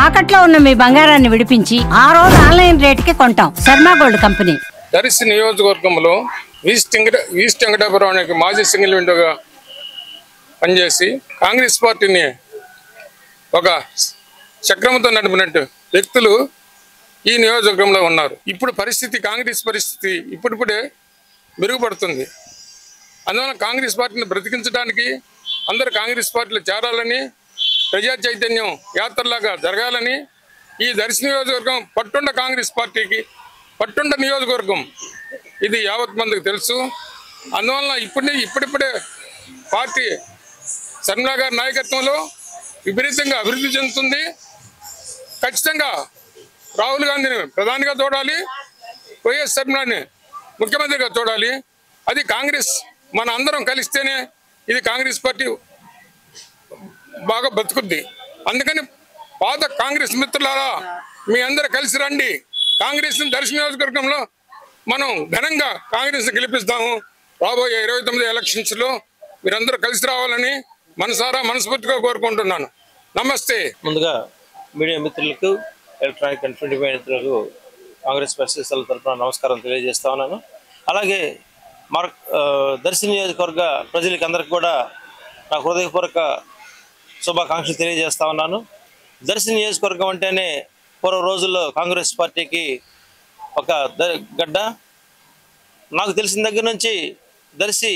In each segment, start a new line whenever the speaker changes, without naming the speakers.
తాకట్లో ఉన్న మీ బంగారాన్ని విడిపించి ఆ రోజు ఆన్లైన్ రేటుకి కొంటాం. Sharma gold company.
దర్శి నియోజకవర్గంలో ఈస్ట్ వెంకటాపురం అనే మాజీ సింగిల్ విండోగా పనిచేసి కాంగ్రెస్ పార్టీని ఒక చక్రంతో నడిపినట్టు వ్యక్తులు ఈ నియోజకవర్గంలో ఉన్నారు. ఇప్పుడు కాంగ్రెస్ పరిస్థితి ఇప్పుడిప్పుడే మెరుగుపడుతుంది. అందువల్ల కాంగ్రెస్ పార్టీని బ్రతికించడానికి అందరూ కాంగ్రెస్ పార్టీలో చేరాలని, ప్రజా చైతన్యం యాత్రలాగా జరగాలని ఈ దర్శి నియోజకవర్గం పట్టుండ కాంగ్రెస్ పార్టీకి పట్టుండ నియోజకవర్గం ఇది యావత్ మందికి తెలుసు. అందువల్ల ఇప్పుడిప్పుడే పార్టీ శర్మిలా గారి నాయకత్వంలో విపరీతంగా అభివృద్ధి చెందుతుంది. ఖచ్చితంగా రాహుల్ గాంధీని ప్రధానిగా చూడాలి, వైఎస్ శర్మిలాని ముఖ్యమంత్రిగా చూడాలి. అది కాంగ్రెస్ మన అందరం కలిస్తేనే ఇది కాంగ్రెస్ పార్టీ బాగా బతుకుద్ది. అందుకని పాత కాంగ్రెస్ మిత్రులారా మీ అందరూ కలిసి రండి. కాంగ్రెస్ దర్శి నియోజకవర్గంలో మనం ఘనంగా కాంగ్రెస్ గెలిపిస్తాము. రాబోయే 29 ఎలక్షన్స్లో మీరందరూ కలిసి రావాలని మనస్ఫూర్తిగా కోరుకుంటున్నాను. నమస్తే.
ముందుగా మీడియా మిత్రులకు, ఎలక్ట్రానిక్ అండ్ ప్రింట్ మీడియా మిత్రులకు కాంగ్రెస్ పరిస్థితుల తరఫున నమస్కారం తెలియజేస్తా ఉన్నాను. అలాగే దర్శి నియోజకవర్గ ప్రజలకి అందరికి కూడా నా హృదయపూర్వక శుభాకాంక్షలు తెలియజేస్తా ఉన్నాను. దర్శి నియోజకవర్గం అంటేనే పూర్వ రోజుల్లో కాంగ్రెస్ పార్టీకి ఒక గడ్డ. నాకు తెలిసిన దగ్గర నుంచి దర్శి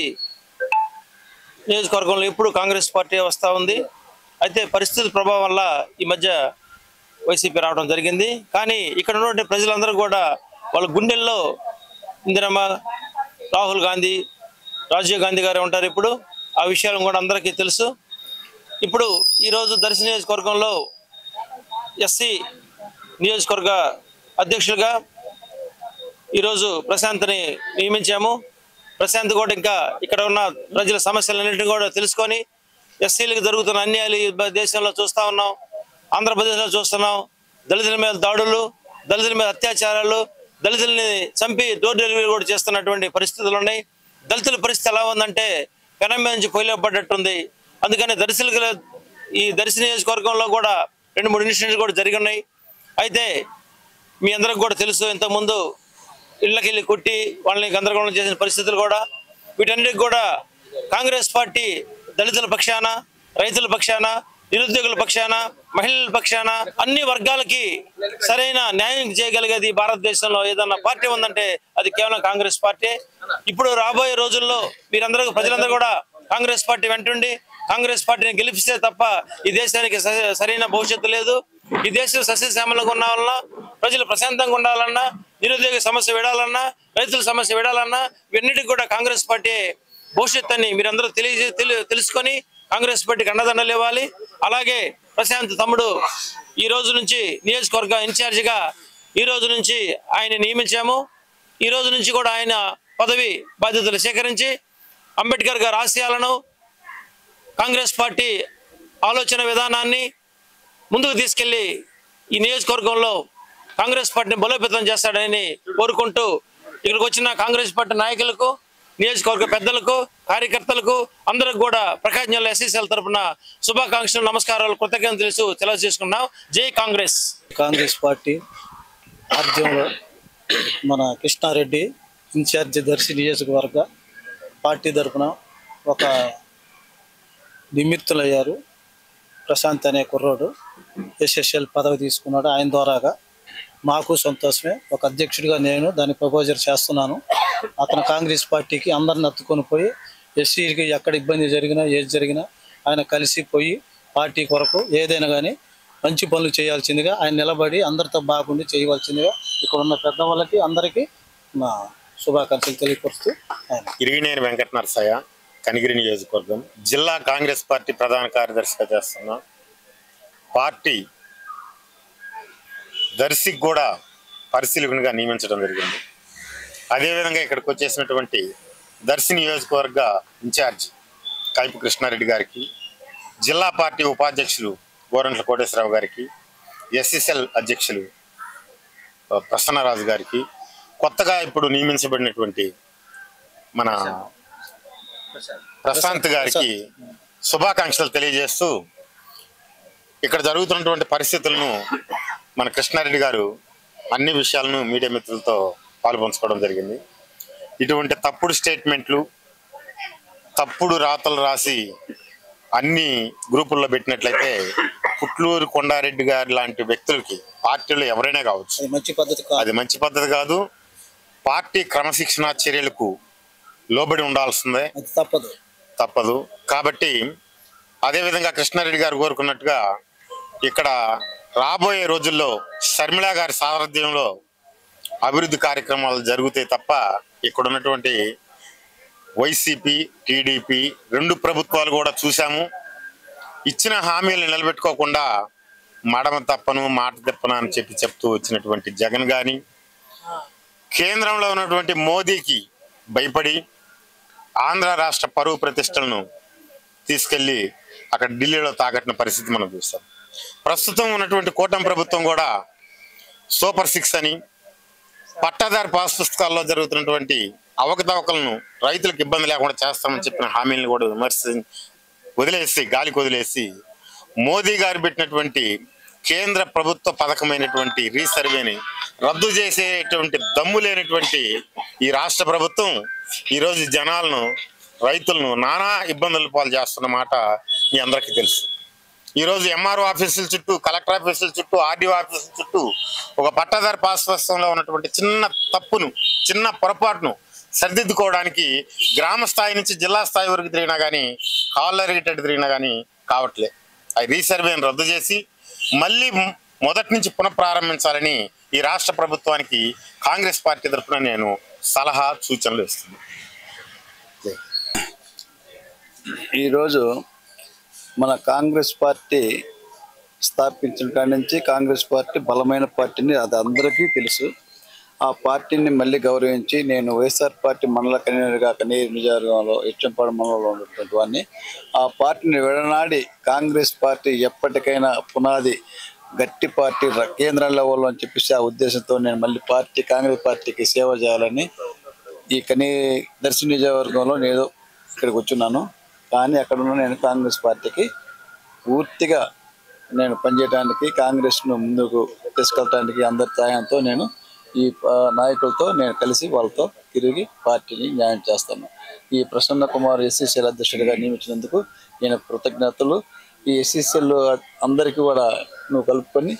నియోజకవర్గంలో ఎప్పుడు కాంగ్రెస్ పార్టీ వస్తూ ఉంది. అయితే పరిస్థితుల ప్రభావం వల్ల ఈ మధ్య వైసీపీ రావడం జరిగింది. కానీ ఇక్కడ ఉన్నటువంటి ప్రజలందరూ కూడా వాళ్ళ గుండెల్లో ఇందిరమ్మ, రాహుల్ గాంధీ, రాజీవ్ గాంధీ గారు ఉంటారు. ఇప్పుడు ఆ విషయాలు కూడా అందరికీ తెలుసు. ఇప్పుడు ఈరోజు దర్శి నియోజకవర్గంలో ఎస్సీ నియోజకవర్గ అధ్యక్షులుగా ఈరోజు ప్రశాంత్ని నియమించాము. ప్రశాంత్ కూడా ఇంకా ఇక్కడ ఉన్న ప్రజల సమస్యలన్నింటినీ కూడా తెలుసుకొని ఎస్సీలకు జరుగుతున్న అన్యాయాలు ఈ దేశంలో చూస్తూ ఉన్నాం, ఆంధ్రప్రదేశ్లో చూస్తున్నాం. దళితుల మీద దాడులు, దళితుల మీద అత్యాచారాలు, దళితుల్ని చంపి డోర్ డెలివరీ కూడా చేస్తున్నటువంటి పరిస్థితులు ఉన్నాయి. దళితుల పరిస్థితి ఎలా ఉందంటే పెనం మీద నుంచి పొయ్యిపడ్డట్టుంది. అందుకని ఈ దర్శి నియోజకవర్గంలో కూడా 2-3 ఇన్సిడెంట్స్ కూడా జరిగి ఉన్నాయి. అయితే మీ అందరికి కూడా తెలుసు, ఇంతకుముందు ఇళ్ళకెళ్ళి కొట్టి వాళ్ళని గందరగోళం చేసిన పరిస్థితులు కూడా. వీటన్నిటికి కూడా కాంగ్రెస్ పార్టీ దళితుల పక్షాన, రైతుల పక్షాన, నిరుద్యోగుల పక్షాన, మహిళల పక్షాన అన్ని వర్గాలకి సరైన న్యాయం చేయగలిగేది భారతదేశంలో ఏదన్నా పార్టీ ఉందంటే అది కేవలం కాంగ్రెస్ పార్టీ. ఇప్పుడు రాబోయే రోజుల్లో మీరందరూ ప్రజలందరూ కూడా కాంగ్రెస్ పార్టీ వెంటుండి కాంగ్రెస్ పార్టీని గెలిపిస్తే తప్ప ఈ దేశానికి సరైన భవిష్యత్తు లేదు. ఈ దేశం సస్యశ్యామలంగా ఉండాలన్నా, ప్రజలు ప్రశాంతంగా ఉండాలన్నా, నిరుద్యోగ సమస్య విడాలన్నా, రైతుల సమస్య విడాలన్నా ఇవన్నిటికి కూడా కాంగ్రెస్ పార్టీ భవిష్యత్తు అని మీరందరూ తెలుసుకొని కాంగ్రెస్ పార్టీకి అండదండలు ఇవ్వాలి. అలాగే ప్రశాంత్ తమ్ముడు ఈ రోజు నుంచి నియోజకవర్గ ఇన్ఛార్జిగా ఈ రోజు నుంచి ఆయన నియమించాము. ఈ రోజు నుంచి కూడా ఆయన పదవి బాధ్యతలు స్వీకరించి అంబేద్కర్ గారి ఆశయాలను, కాంగ్రెస్ పార్టీ ఆలోచన విధానాన్ని ముందుకు తీసుకెళ్లి ఈ నియోజకవర్గంలో కాంగ్రెస్ పార్టీని బలోపేతం చేస్తాడని కోరుకుంటూ ఇక్కడికి వచ్చిన కాంగ్రెస్ పార్టీ నాయకులకు, నియోజకవర్గ పెద్దలకు, కార్యకర్తలకు అందరికి కూడా ప్రకాశం జిల్లా ఎస్సీసీఎల్ తరఫున శుభాకాంక్షలు, నమస్కారాలు, కృతజ్ఞతలు తెలియజేసుకున్నాం. జై కాంగ్రెస్.
కాంగ్రెస్ పార్టీ ఆధ్వర్యంలో మన కృష్ణారెడ్డి ఇన్ఛార్జి దర్శి నియోజకవర్గ పార్టీ తరఫున ఒక నిమిత్తులయ్యారు. ప్రశాంత్ అనే కుర్రోడు ఎస్ఎస్ఎల్ పదవి తీసుకున్నాడు. ఆయన ద్వారాగా మాకు సంతోషమే. ఒక అధ్యక్షుడిగా నేను దాన్ని ప్రపోజల్ చేస్తున్నాను. అతను కాంగ్రెస్ పార్టీకి అందరిని ఎత్తుకొని పోయి ఎస్సీకి ఎక్కడ ఇబ్బంది జరిగినా ఏది జరిగినా ఆయన కలిసి పోయి పార్టీ కొరకు ఏదైనా కానీ మంచి పనులు చేయాల్సిందిగా ఆయన నిలబడి అందరితో బాగుండి చేయవలసిందిగా ఇక్కడ ఉన్న పెద్దవాళ్ళకి అందరికీ మా శుభాకాంక్షలు తెలియపరుస్తూ
ఇరిగినేని వెంకట నరసయ్య, కనిగిరి నియోజకవర్గం జిల్లా కాంగ్రెస్ పార్టీ ప్రధాన కార్యదర్శిగా చేస్తున్నా. పార్టీ దర్శికి కూడా పరిశీలకునిగా నియమించడం జరిగింది. అదేవిధంగా ఇక్కడికి వచ్చేసినటువంటి దర్శి నియోజకవర్గ ఇన్ఛార్జ్ కైపు కృష్ణారెడ్డి గారికి, జిల్లా పార్టీ ఉపాధ్యక్షులు గోరంట్ల కోటేశ్వరరావు గారికి, ఎస్ఎస్ఎల్ అధ్యక్షులు ప్రసన్నరాజు గారికి, కొత్తగా ఇప్పుడు నియమించబడినటువంటి మన ప్రశాంత్ గారికి శుభాకాంక్షలు తెలియజేస్తూ ఇక్కడ జరుగుతున్నటువంటి పరిస్థితులను మన కృష్ణారెడ్డి గారు అన్ని విషయాలను మీడియా మిత్రులతో పాల్పంచుకోవడం జరిగింది. ఇటువంటి తప్పుడు స్టేట్మెంట్లు, తప్పుడు రాతలు రాసి అన్ని గ్రూపుల్లో పెట్టినట్లయితే పుట్లూరు కొండారెడ్డి గారి లాంటి వ్యక్తులకి పార్టీలో ఎవరైనా కావచ్చు, అది మంచి పద్ధతి కాదు. పార్టీ క్రమశిక్షణ చర్యలకు లోబడి ఉండాల్సిందే, తప్పదు. కాబట్టి అదేవిధంగా కృష్ణారెడ్డి గారు కోరుకున్నట్టుగా ఇక్కడ రాబోయే రోజుల్లో షర్మిళ గారి సారథ్యంలో అభివృద్ధి కార్యక్రమాలు జరుగుతాయి తప్ప ఇక్కడ ఉన్నటువంటి వైసీపీ, టీడీపీ రెండు ప్రభుత్వాలు కూడా చూసాము, ఇచ్చిన హామీలను నిలబెట్టుకోకుండా మడమ తప్పను మాట తిప్పను అని చెప్తూ వచ్చినటువంటి జగన్ గాని, కేంద్రంలో ఉన్నటువంటి మోదీకి భయపడి ఆంధ్ర రాష్ట్ర పరువు ప్రతిష్టలను తీసుకెళ్లి అక్కడ ఢిల్లీలో తాకట్టిన పరిస్థితి మనం చూస్తాం. ప్రస్తుతం ఉన్నటువంటి కూటమి ప్రభుత్వం కూడా సూపర్ 6 అని, పట్టాదారు పాస్ పుస్తకాల్లో జరుగుతున్నటువంటి అవకతవకలను రైతులకు ఇబ్బంది లేకుండా చేస్తామని చెప్పిన హామీలను కూడా గాలికి వదిలేసి మోదీ గారు పెట్టినటువంటి కేంద్ర ప్రభుత్వ పథకమైనటువంటి రీసర్వేని రద్దు చేసేటువంటి దమ్ము లేనటువంటి ఈ రాష్ట్ర ప్రభుత్వం ఈరోజు జనాలను, రైతులను నానా ఇబ్బందుల పాలు చేస్తున్న మాట మీ అందరికీ తెలుసు. ఈరోజు ఎంఆర్ఓ ఆఫీసుల చుట్టూ, కలెక్టర్ ఆఫీసుల చుట్టూ, ఆర్డీఓ ఆఫీసుల చుట్టూ ఒక పట్టాదారు పాస్ పుస్తకంలో ఉన్నటువంటి చిన్న తప్పును, చిన్న పొరపాటును సరిదిద్దుకోవడానికి గ్రామ స్థాయి నుంచి జిల్లా స్థాయి వరకు తిరిగినా కానీ, కాలరేటెడ్ తిరిగినా కానీ కావట్లే. ఆ రీసర్వేని రద్దు చేసి మళ్ళీ మొదటి నుంచి పునఃప్రారంభించాలని ఈ రాష్ట్ర ప్రభుత్వానికి కాంగ్రెస్ పార్టీ తరఫున నేను సలహా సూచనలు ఇస్తున్నాను.
ఈరోజు మన కాంగ్రెస్ పార్టీ స్థాపించిన కాడి నుంచి కాంగ్రెస్ పార్టీ బలమైన పార్టీని, అది అందరికీ తెలుసు. ఆ పార్టీని మళ్ళీ గౌరవించి నేను వైఎస్ఆర్ పార్టీ మండల కన్వీనర్గా కనిగిరి నియోజకవర్గంలో ఇచ్చంపాడు మండలంలో ఉన్నటువంటి వాడిని. ఆ పార్టీని విడనాడి కాంగ్రెస్ పార్టీ ఎప్పటికైనా పునాది గట్టి పార్టీ కేంద్ర లెవెల్లో అని చెప్పేసి ఆ ఉద్దేశంతో నేను మళ్ళీ కాంగ్రెస్ పార్టీకి సేవ చేయాలని ఈ దర్శి నియోజకవర్గంలో నేను ఇక్కడికి వచ్చున్నాను. కానీ అక్కడున్న నేను కాంగ్రెస్ పార్టీకి పూర్తిగా నేను పనిచేయడానికి, కాంగ్రెస్ను ముందుకు తీసుకెళ్ళడానికి అందరి సహాయంతో నేను ఈ నాయకులతో నేను కలిసి వాళ్ళతో తిరిగి పార్టీని న్యాయం చేస్తాను. ఈ ప్రసన్న కుమార్ ఎస్సీసీఎల్ అధ్యక్షుడిగా నియమించినందుకు నేను కృతజ్ఞతలు. ఈ ఎస్సీసీఎల్ అందరికీ కూడా నువ్వు కలుపుకొని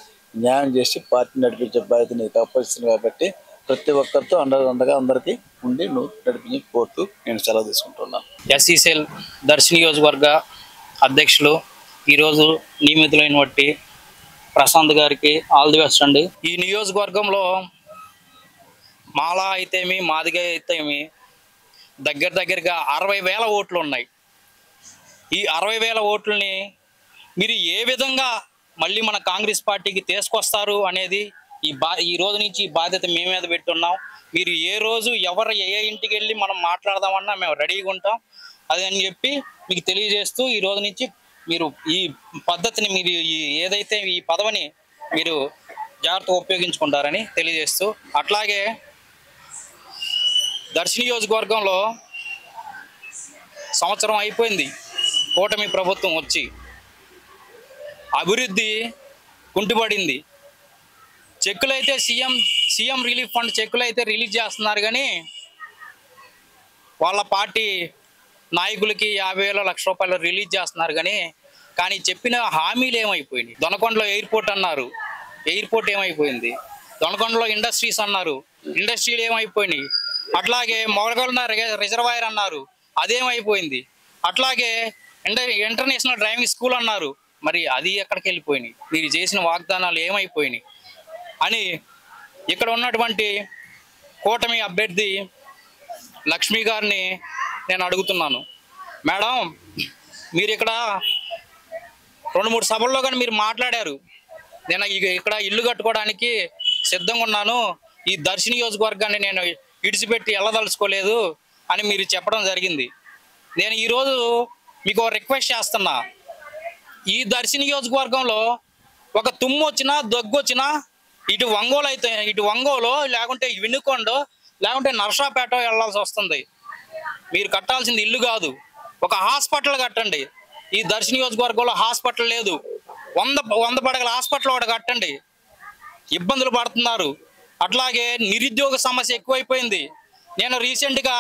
న్యాయం చేసి పార్టీ నడిపించే బాధ్యత నీకు అప్పగిస్తుంది కాబట్టి ప్రతి ఒక్కరితో అండగా అందరికీ ఉండి నువ్వు నడిపించి కోరుతూ నేను సెలవు తీసుకుంటున్నాను.
ఎస్సీసీఎల్ దర్శి నియోజకవర్గ అధ్యక్షులు ఈరోజు నియమితులైన బట్టి ప్రశాంత్ గారికి ఆల్ ది బెస్ట్ అండి. ఈ నియోజకవర్గంలో మాలా అయితేమి, మాదిగ అయితేమి దగ్గరగా 60,000 ఓట్లు ఉన్నాయి. ఈ 60,000 ఓట్లని మీరు ఏ విధంగా మళ్ళీ మన కాంగ్రెస్ పార్టీకి తీసుకొస్తారు అనేది ఈ రోజు నుంచి ఈ బాధ్యత మీ మీద పెట్టున్నాం. మీరు ఏ రోజు ఏ ఇంటికి వెళ్ళి మనం మాట్లాడదామన్నా మేము రెడీగా ఉంటాం. అది అని చెప్పి మీకు తెలియజేస్తూ ఈ రోజు నుంచి మీరు ఈ పద్ధతిని, మీరు ఏదైతే ఈ పదవిని మీరు జాగ్రత్తగా ఉపయోగించుకుంటారని తెలియజేస్తూ, అట్లాగే దర్శి నియోజకవర్గంలో సంవత్సరం అయిపోయింది కూటమి ప్రభుత్వం వచ్చి, అభివృద్ధి కుంటుపడింది. చెక్కులు అయితే సీఎం రిలీఫ్ ఫండ్ చెక్కులు అయితే రిలీజ్ చేస్తున్నారు, కానీ వాళ్ళ పార్టీ నాయకులకి 50,000 లక్ష రూపాయలు రిలీజ్ చేస్తున్నారు. కానీ చెప్పిన హామీలు ఏమైపోయినాయి? దొనకొండలో ఎయిర్పోర్ట్ అన్నారు, ఎయిర్పోర్ట్ ఏమైపోయింది? దొనకొండలో ఇండస్ట్రీస్ అన్నారు, ఇండస్ట్రీలు ఏమైపోయినాయి? అట్లాగే మొగల్గొండ రిజర్వాయర్ అన్నారు, అదేమైపోయింది? అట్లాగే ఇంటర్నేషనల్ డ్రైవింగ్ స్కూల్ అన్నారు, మరి అది ఎక్కడికి వెళ్ళిపోయినాయి? మీరు చేసిన వాగ్దానాలు ఏమైపోయినాయి అని ఇక్కడ ఉన్నటువంటి కూటమి అభ్యర్థి లక్ష్మి గారిని నేను అడుగుతున్నాను. మేడం, మీరు ఇక్కడ 2-3 సభల్లో కానీ మీరు మాట్లాడారు, నేను ఇక్కడ ఇల్లు కట్టుకోవడానికి సిద్ధంగా ఉన్నాను, ఈ దర్శి నియోజకవర్గాన్ని నేను ఇడిచిపెట్టి వెళ్ళదలుచుకోలేదు అని మీరు చెప్పడం జరిగింది. నేను ఈరోజు మీకు రిక్వెస్ట్ చేస్తున్నా, ఈ దర్శి నియోజకవర్గంలో ఒక తుమ్ము వచ్చినా, దగ్గు వచ్చినా ఇటు ఒంగోలు లేకుంటే వినుకొండ లేకుంటే నర్సాపేట వెళ్ళాల్సి వస్తుంది. మీరు కట్టాల్సింది ఇల్లు కాదు, ఒక హాస్పిటల్ కట్టండి. ఈ దర్శి నియోజకవర్గంలో హాస్పిటల్ లేదు, 100 పడగల హాస్పిటల్ ఒకటి కట్టండి. ఇబ్బందులు పడుతున్నారు. అట్లాగే నిరుద్యోగ సమస్య ఎక్కువైపోయింది. నేను రీసెంట్గా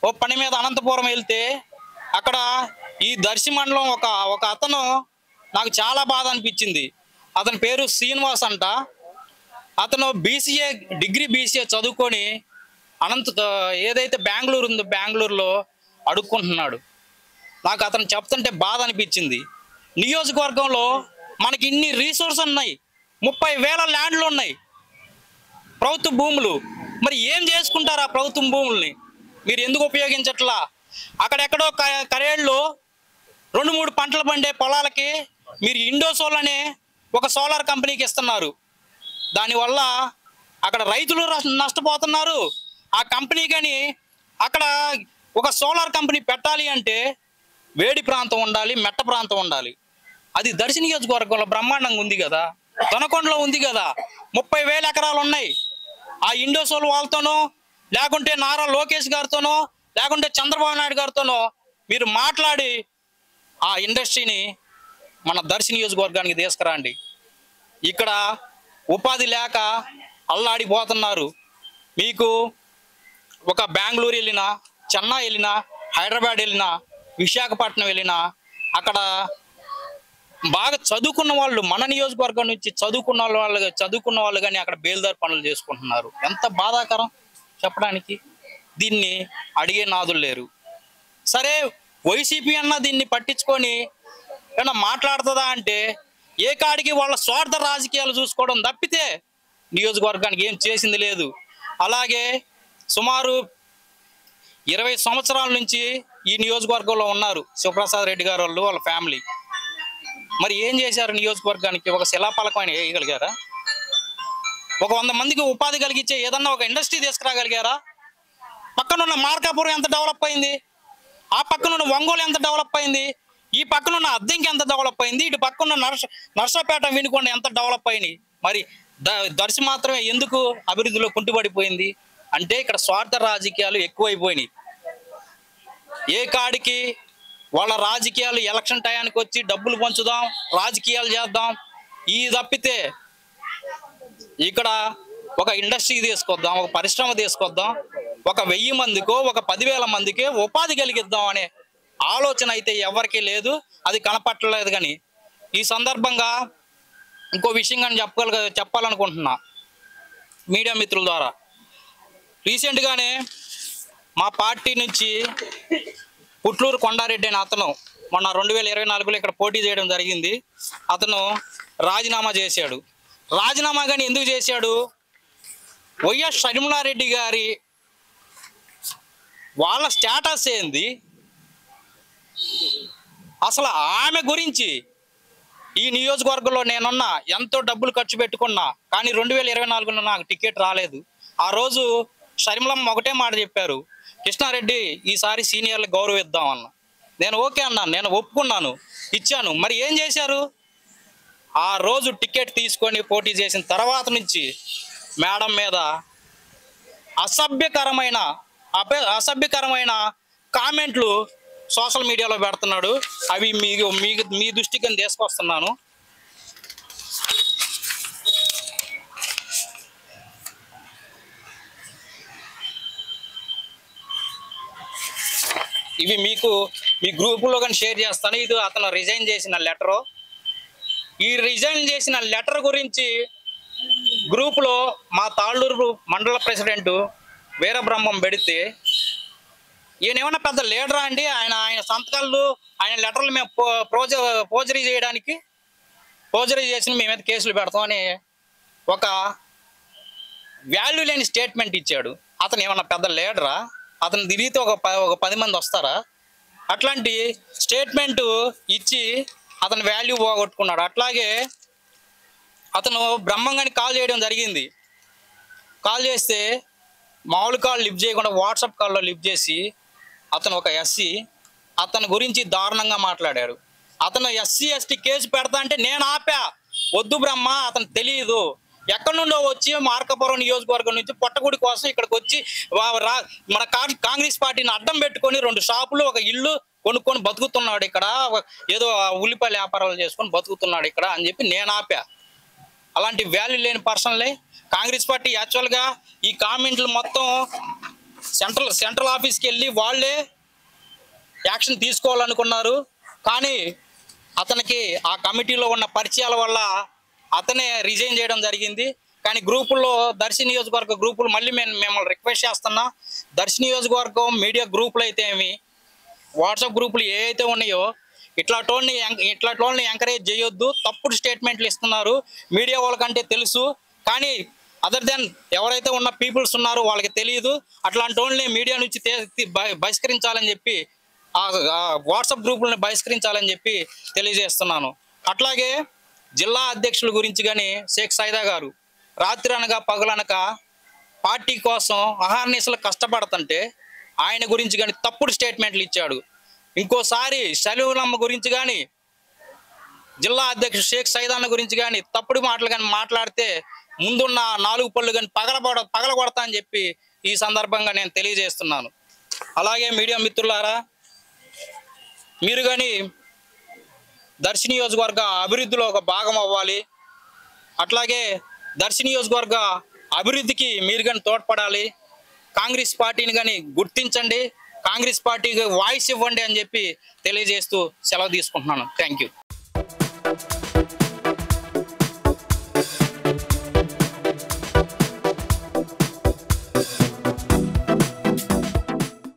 ఓ పని మీద అనంతపురం వెళ్తే అక్కడ ఈ దర్శి మండలం ఒక అతను నాకు చాలా బాధ అనిపించింది. అతని పేరు శ్రీనివాస్ అంట. అతను డిగ్రీ బీసీఏ చదువుకొని ఏదైతే బెంగళూరు ఉందో బెంగళూరులో అడుక్కుంటున్నాడు. నాకు అతను చెప్తుంటే బాధ అనిపించింది. నియోజకవర్గంలో మనకి ఇన్ని రిసోర్స్ ఉన్నాయి, 30,000 ల్యాండ్లు ఉన్నాయి, ప్రభుత్వ భూములు. మరి ఏం చేసుకుంటారు ఆ ప్రభుత్వ భూముల్ని? మీరు ఎందుకు ఉపయోగించట్లా? అక్కడెక్కడో కరేళ్ళు 2-3 పంటలు పండే పొలాలకి మీరు ఇండోసోల్ అనే ఒక సోలార్ కంపెనీకి ఇస్తున్నారు. దానివల్ల అక్కడ రైతులు నష్టపోతున్నారు. ఆ కంపెనీ కానీ అక్కడ ఒక సోలార్ కంపెనీ పెట్టాలి అంటే వేడి ప్రాంతం ఉండాలి, మెట్ట ప్రాంతం ఉండాలి. అది దర్శి నియోజకవర్గంలో బ్రహ్మాండంగా ఉంది కదా, దొనకొండలో ఉంది కదా, 30,000 ఎకరాలు ఉన్నాయి. ఆ ఇండోసోల్ వాళ్ళతోనో లేకుంటే నారా లోకేష్ గారితోనో లేకుంటే చంద్రబాబు నాయుడు గారితోనో మీరు మాట్లాడి ఆ ఇండస్ట్రీని మన దర్శి నియోజకవర్గానికి తీసుకురండి. ఇక్కడ ఉపాధి లేక అల్లాడిపోతున్నారు. మీకు ఒక బెంగళూరు వెళ్ళినా, చెన్నై వెళ్ళినా, హైదరాబాద్ వెళ్ళినా, విశాఖపట్నం వెళ్ళినా అక్కడ బాగా చదువుకున్న వాళ్ళు మన నియోజకవర్గం నుంచి చదువుకున్న వాళ్ళు కానీ అక్కడ బేల్దారి పనులు చేసుకుంటున్నారు. ఎంత బాధాకరం చెప్పడానికి. దీన్ని అడిగే నాదులు లేరు. సరే వైసీపీ అన్న దీన్ని పట్టించుకొని ఏమన్నా మాట్లాడుతుందా అంటే ఏ కాడికి వాళ్ళ స్వార్థ రాజకీయాలు చూసుకోవడం తప్పితే నియోజకవర్గానికి ఏం చేసింది లేదు. అలాగే సుమారు 20 సంవత్సరాల నుంచి ఈ నియోజకవర్గంలో ఉన్నారు శివప్రసాద్ రెడ్డి గారు వాళ్ళ ఫ్యామిలీ. మరి ఏం చేశారు నియోజకవర్గానికి? ఒక శిలాఫలకమైన వేయగలిగారా? ఒక 100 మందికి ఉపాధి కలిగించే ఏదన్నా ఒక ఇండస్ట్రీ తీసుకురాగలిగారా? పక్కనున్న మార్కాపురం ఎంత డెవలప్ అయింది? ఆ పక్కనున్న ఒంగోలు ఎంత డెవలప్ అయింది? ఈ పక్కనున్న అద్దెంకి ఎంత డెవలప్ అయింది? ఇటు పక్కన నర్సాపేట వినుకొండ ఎంత డెవలప్ అయింది? మరి దర్శి మాత్రమే ఎందుకు అభివృద్ధిలో కుంటుపడిపోయింది అంటే ఇక్కడ స్వార్థ రాజకీయాలు ఎక్కువైపోయినాయి. ఏ కాడికి వాళ్ళ రాజకీయాలు ఎలక్షన్ టయానికి వచ్చి డబ్బులు పంచుదాం, రాజకీయాలు చేద్దాం, ఈ తప్పితే ఇక్కడ ఒక ఇండస్ట్రీ తీసుకొద్దాం, ఒక పరిశ్రమ తీసుకొద్దాం, ఒక 1000 మందికో ఒక 10,000 మందికి ఉపాధి కలిగిద్దాం అనే ఆలోచన అయితే ఎవరికీ లేదు. అది కనపట్టలేదు. కానీ ఈ సందర్భంగా ఇంకో విషయం కానీ చెప్పాలనుకుంటున్నా మీడియా మిత్రుల ద్వారా. రీసెంట్గానే మా పార్టీ నుంచి పుట్లూరు కొండారెడ్డి అనే అతను మొన్న 2024లో ఇక్కడ పోటీ చేయడం జరిగింది. అతను రాజీనామా చేశాడు. రాజీనామా కానీ ఎందుకు చేశాడు? వైఎస్ షర్మిలారెడ్డి గారి వాళ్ళ స్టేటస్ ఏంది? అసలు ఆమె గురించి ఈ నియోజకవర్గంలో నేనున్నా, ఎంతో డబ్బులు ఖర్చు పెట్టుకున్నా, కానీ 2024లో నాకు టికెట్ రాలేదు. ఆ రోజు షర్మిలమ్మ ఒకటే మాట చెప్పారు, కృష్ణారెడ్డి ఈసారి సీనియర్లు గౌరవిద్దాం అన్న. నేను ఓకే అన్నాను, నేను ఒప్పుకున్నాను, ఇచ్చాను. మరి ఏం చేశారు? ఆ రోజు టికెట్ తీసుకొని పోటీ చేసిన తర్వాత నుంచి మేడం మీద అసభ్యకరమైన కామెంట్లు సోషల్ మీడియాలో పెడుతున్నాడు. అవి మీ దృష్టికి తీసుకొస్తున్నాను. ఇవి మీకు మీ గ్రూపులో కానీ షేర్ చేస్తాను. ఇది అతను రిజైన్ చేసిన లెటరు. ఈ రిజైన్ చేసిన లెటర్ గురించి గ్రూపులో మా తాళ్ళూరు మండల ప్రెసిడెంట్ వీరబ్రహ్మం పెడితే ఈయన ఏమన్నా పెద్ద లీడరా అండి? ఆయన సంతకాలు, ఆయన లెటర్లు మేము ఫోర్జరీ చేసిన మీ మీద కేసులు పెడతామని ఒక వాల్యూ లేని స్టేట్మెంట్ ఇచ్చాడు. అతను ఏమన్నా పెద్ద లీడరా? అతను తిరిగితే ఒక 10 మంది వస్తారా? అట్లాంటి స్టేట్మెంట్ ఇచ్చి అతను వాల్యూ పోగొట్టుకున్నాడు. అట్లాగే అతను బ్రహ్మంగాని కాల్ చేయడం జరిగింది. కాల్ చేస్తే మామూలు కాల్ లిఫ్ట్ చేయకుండా వాట్సాప్ కాల్లో లిఫ్ట్ చేసి అతను ఒక ఎస్సీ, అతని గురించి దారుణంగా మాట్లాడాడు. అతను ఎస్సీ ఎస్టీ కేసు పెడతా అంటే నేను ఆపా. వద్దు బ్రహ్మ, అతను తెలియదు, ఎక్కడి నుండో వచ్చి మార్కాపురం నియోజకవర్గం నుంచి పొట్టగుడి కోసం ఇక్కడికి వచ్చి మన కాంగ్రెస్ పార్టీని అడ్డం పెట్టుకొని 2 షాపులు, ఒక ఇల్లు కొనుక్కొని బతుకుతున్నాడు ఇక్కడ, ఏదో ఉల్లిపాయల వ్యాపారాలు చేసుకొని బతుకుతున్నాడు ఇక్కడ అని చెప్పి నేను ఆపా. అలాంటి వాల్యూ లేని పర్సన్లే కాంగ్రెస్ పార్టీ యాక్చువల్గా ఈ కామెంట్లు మొత్తం సెంట్రల్ ఆఫీస్కి వెళ్ళి వాళ్ళే యాక్షన్ తీసుకోవాలనుకున్నారు. కానీ అతనికి ఆ కమిటీలో ఉన్న పరిచయాల వల్ల అతనే రిజైన్ చేయడం జరిగింది. కానీ గ్రూపుల్లో దర్శి నియోజకవర్గ గ్రూపులు మళ్ళీ మిమ్మల్ని రిక్వెస్ట్ చేస్తున్నా, దర్శి నియోజకవర్గం మీడియా గ్రూపులు అయితే ఏమి, వాట్సాప్ గ్రూపులు ఏవైతే ఉన్నాయో ఇట్లాంటి ఎంకరేజ్ చేయొద్దు. తప్పుడు స్టేట్మెంట్లు ఇస్తున్నారు, మీడియా వాళ్ళకంటే తెలుసు, కానీ అదర్ దెన్ ఎవరైతే ఉన్న పీపుల్స్ ఉన్నారో వాళ్ళకి తెలియదు. అట్లాంటి వాళ్ళని మీడియా నుంచి బహిష్కరించాలని చెప్పి, ఆ వాట్సాప్ గ్రూపులను బహిష్కరించాలని చెప్పి తెలియజేస్తున్నాను. అట్లాగే జిల్లా అధ్యక్షుల గురించి కానీ షేక్ సైదా గారు రాత్రి అనగా పగలనక పార్టీ కోసం అహర్నిశలు కష్టపడుతుంటే ఆయన గురించి కానీ తప్పుడు స్టేట్మెంట్లు ఇచ్చాడు. ఇంకోసారి సలీములమ్మ గురించి కానీ జిల్లా అధ్యక్షుడు షేక్ సైదాన్న గురించి కానీ తప్పుడు మాటలు కానీ మాట్లాడితే ముందున్న 4 పళ్ళు కానీ పగలగొడతా అని చెప్పి ఈ సందర్భంగా నేను తెలియజేస్తున్నాను. అలాగే మీడియా మిత్రులారా, మీరు కానీ దర్శి నియోజకవర్గ అభివృద్ధిలో ఒక భాగం అవ్వాలి. అట్లాగే దర్శి నియోజకవర్గ అభివృద్ధికి మీరు కానీ తోడ్పడాలి. కాంగ్రెస్ పార్టీని కానీ గుర్తించండి, కాంగ్రెస్ పార్టీకి వాయిస్ ఇవ్వండి అని చెప్పి తెలియజేస్తూ సెలవు తీసుకుంటున్నాను. Thank you.